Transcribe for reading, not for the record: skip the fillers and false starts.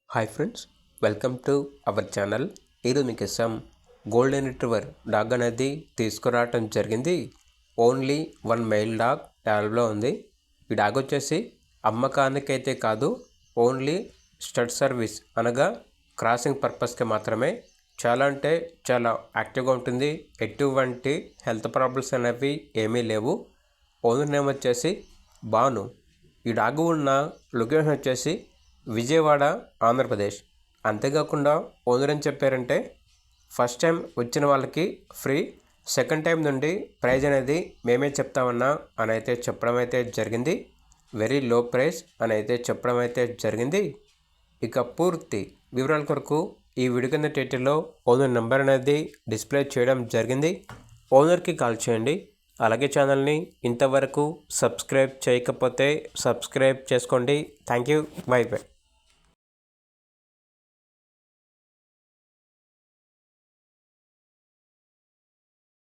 Hi friends, welcome to our channel. ఈరోజు మీకు ఇస్తాం గోల్డెన్ రిట్రీవర్ డాగ్ అనేది తీసుకురావటం జరిగింది. ఓన్లీ వన్ మెయిల్ డాగ్ ట్యాబ్లో ఉంది. ఈ డాగ్ వచ్చేసి అమ్మకానికైతే కాదు, ఓన్లీ స్టడ్ సర్వీస్ అనగా క్రాసింగ్ పర్పస్కి మాత్రమే. చాలా అంటే చాలా యాక్టివ్గా ఉంటుంది. ఎటువంటి హెల్త్ ప్రాబ్లమ్స్ అనేవి ఏమీ లేవు. ఓనర్ నేమ్ వచ్చేసి భాను. ఈ డాగ్ ఉన్న లొకేషన్ వచ్చేసి విజయవాడ, ఆంధ్రప్రదేశ్. అంతేకాకుండా ఓనర్ ఏం చెప్పారంటే ఫస్ట్ టైం వచ్చిన వాళ్ళకి ఫ్రీ, సెకండ్ టైం నుండి ప్రైజ్ అనేది మేమే చెప్తామన్నా అని అయితే చెప్పడం అయితే జరిగింది. వెరీ లో ప్రైస్ అని అయితే చెప్పడం అయితే జరిగింది. ఇక పూర్తి వివరాల కొరకు ఈ వీడియో కింద టైటిల్లో ఓనర్ నెంబర్ అనేది డిస్ప్లే చేయడం జరిగింది. ఓనర్కి కాల్ చేయండి. అలాగే ఛానల్ని ఇంతవరకు సబ్స్క్రైబ్ చేయకపోతే సబ్స్క్రైబ్ చేసుకోండి. Thank you. By by.